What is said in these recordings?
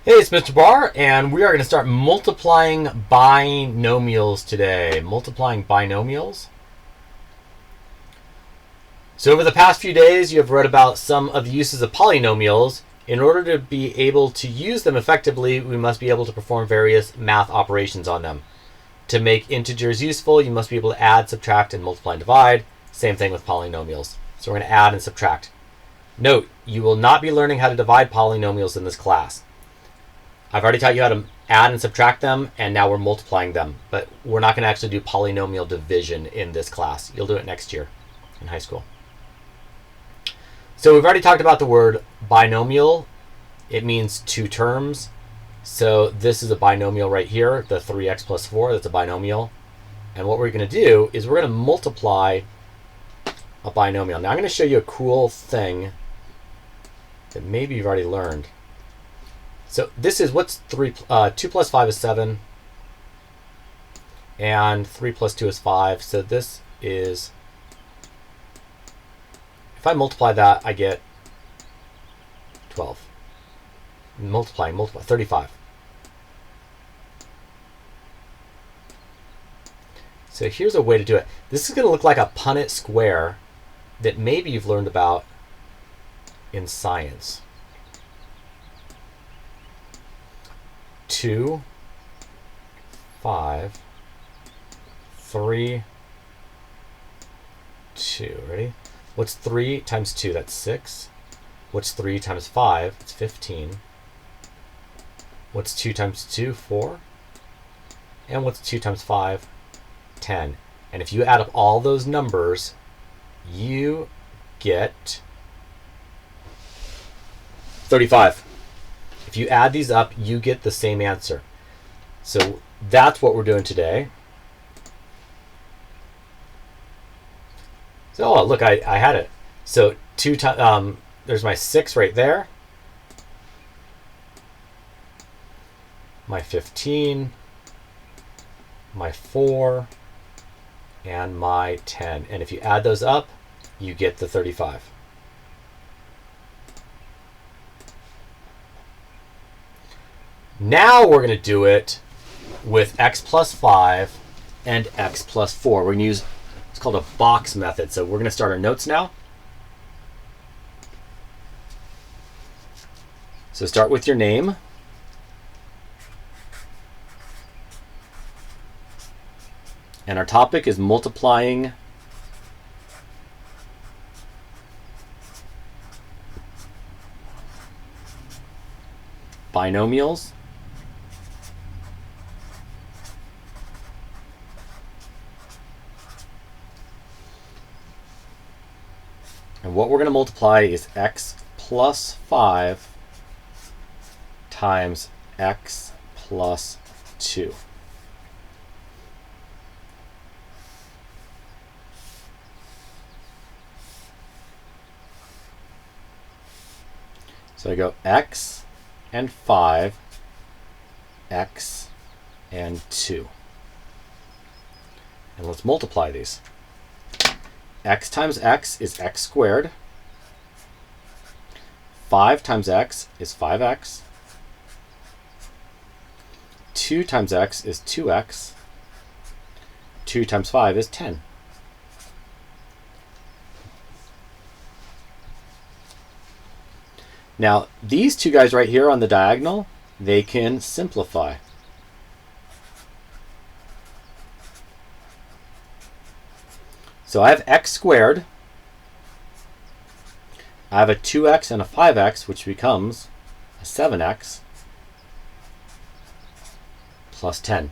Hey, it's Mr. Barr, and we are going to start multiplying binomials today. Multiplying binomials. So over the past few days, you have read about some of the uses of polynomials. In order to be able to use them effectively, we must be able to perform various math operations on them. To make integers useful, you must be able to add, subtract, and multiply and divide. Same thing with polynomials. So we're going to add and subtract. Note, you will not be learning how to divide polynomials in this class. I've already taught you how to add and subtract them, and now we're multiplying them. But we're not going to actually do polynomial division in this class. You'll do it next year in high school. So we've already talked about the word binomial. It means two terms. So this is a binomial right here, the 3x plus 4. That's a binomial. And what we're going to do is we're going to multiply a binomial. Now I'm going to show you a cool thing that maybe you've already learned. So this is what's 2 plus 5 is 7, and 3 plus 2 is 5. So this is, if I multiply that, I get 12. Multiply, 35. So here's a way to do it. This is going to look like a Punnett square that maybe you've learned about in science. 2, 5, 3, 2. Ready? What's 3 times 2? That's 6. What's 3 times 5? It's 15. What's 2 times 2? 4. And what's 2 times 5? 10. And if you add up all those numbers, you get 35. If you add these up, you get the same answer. So that's what we're doing today. So oh, look, I had it. So there's my 6 right there. My 15, my 4, and my 10. And if you add those up, you get the 35. Now we're going to do it with x plus 5 and x plus 4. We're going to use, it's called a box method. So we're going to start our notes now. So start with your name. And our topic is multiplying binomials. And what we're going to multiply is x plus 5 times x plus 2. So I go x and 5, x and 2. And let's multiply these. X times x is x squared. 5 times x is 5x. 2 times x is 2x. 2 times 5 is 10. Now, these two guys right here on the diagonal, they can simplify. So I have x squared. I have a 2x and a 5x, which becomes a 7x plus 10.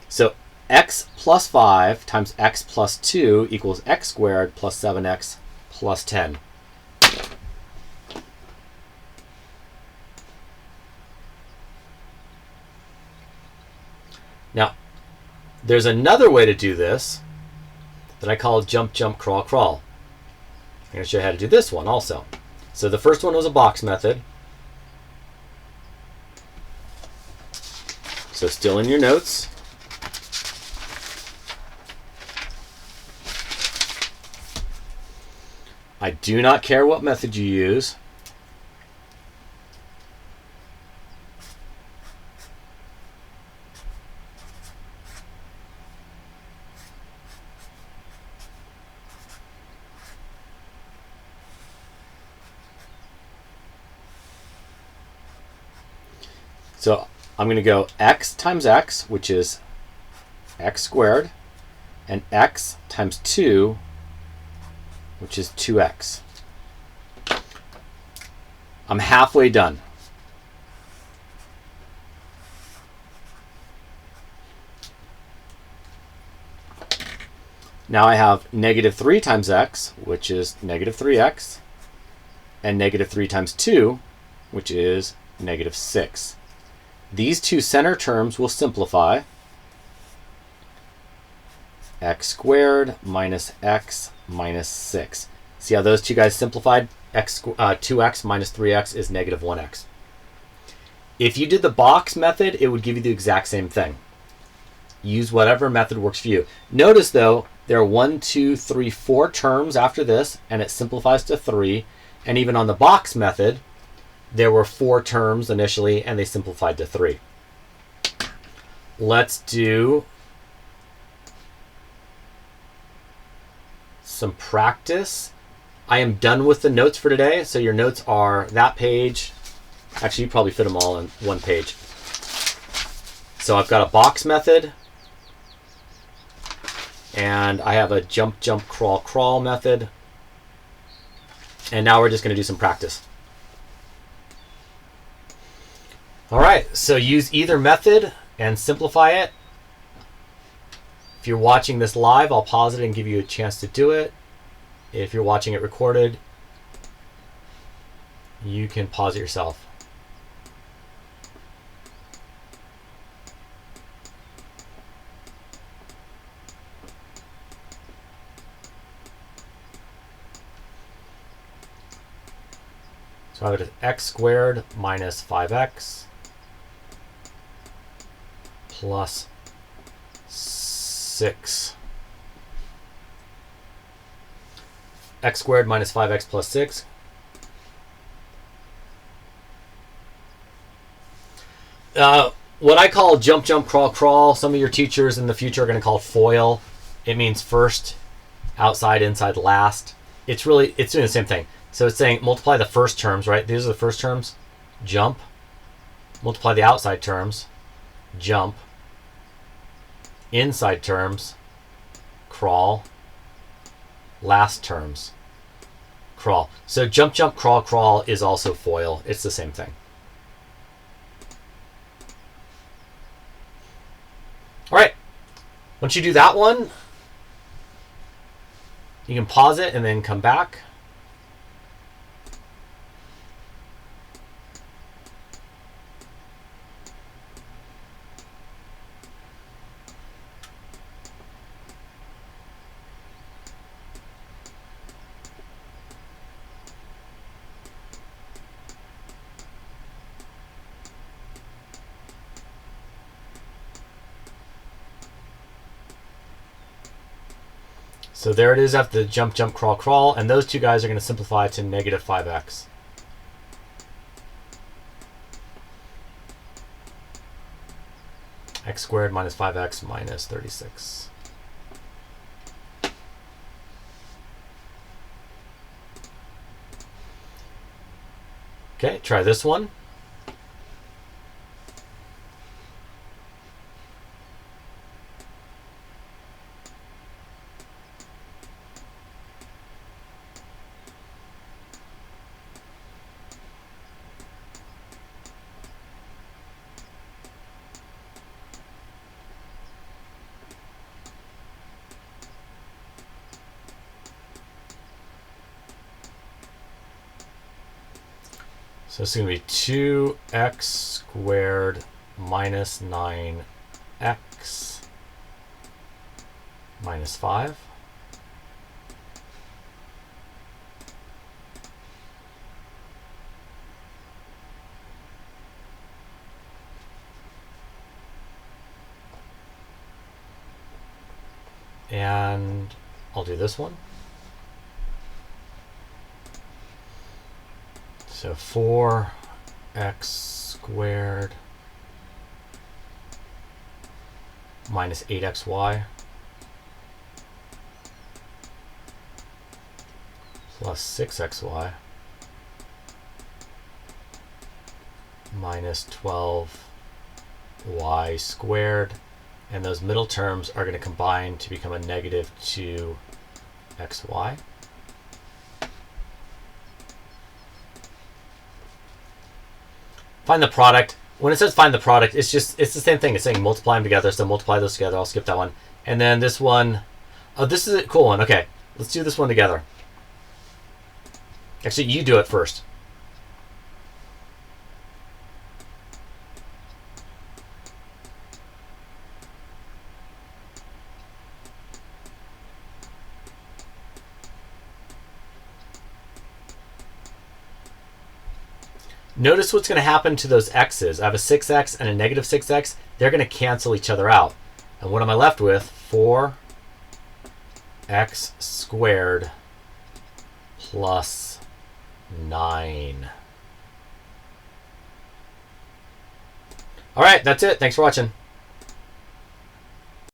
So x plus 5 times x plus 2 equals x squared plus 7x plus 10. Now, there's another way to do this that I call jump, jump, crawl, crawl. I'm going to show you how to do this one also. So the first one was a box method. So still in your notes. I do not care what method you use. So I'm going to go x times x, which is x squared, and x times 2, which is 2x. I'm halfway done. Now I have negative 3 times x, which is negative 3x, and negative 3 times 2, which is negative 6. These two center terms will simplify. X squared minus x minus 6. See how those two guys simplified? 2x minus 3x is negative 1x. If you did the box method, it would give you the exact same thing. Use whatever method works for you. Notice, though, there are 1, 2, 3, 4 terms after this, and it simplifies to 3. And even on the box method, there were 4 terms initially, and they simplified to 3. Let's do some practice. I am done with the notes for today, so your notes are that page. Actually, you probably fit them all in one page. So I've got a box method, and I have a jump, jump, crawl, crawl method. And now we're just going to do some practice. All right, so use either method and simplify it. If you're watching this live, I'll pause it and give you a chance to do it. If you're watching it recorded, you can pause it yourself. So I have it as x squared minus 5x plus 6. X squared minus 5x plus 6. What I call jump, jump, crawl, crawl, some of your teachers in the future are going to call it FOIL. It means first, outside, inside, last. It's doing the same thing. So it's saying multiply the first terms, right? These are the first terms, jump. Multiply the outside terms, jump. Inside terms, crawl. Last terms, crawl. So jump, jump, crawl, crawl is also FOIL. It's the same thing. All right. Once you do that one, you can pause it and then come back. So there it is after the jump, jump, crawl, crawl, and those two guys are going to simplify to negative 5x. X squared minus 5x minus 36. Okay, try this one. So it's going to be 2x squared minus 9x minus 5. And I'll do this one. So 4x squared minus 8xy plus 6xy minus 12 y squared. And those middle terms are going to combine to become a negative 2xy. Find the product. When it says find the product, it's the same thing. It's saying multiply them together. So multiply those together. I'll skip that one. And then this one, oh, this is a cool one. Okay, let's do this one together. Actually, you do it first. Notice what's going to happen to those x's. I have a 6x and a negative 6x. They're going to cancel each other out. And what am I left with? 4x squared plus 9. All right, that's it. Thanks for watching.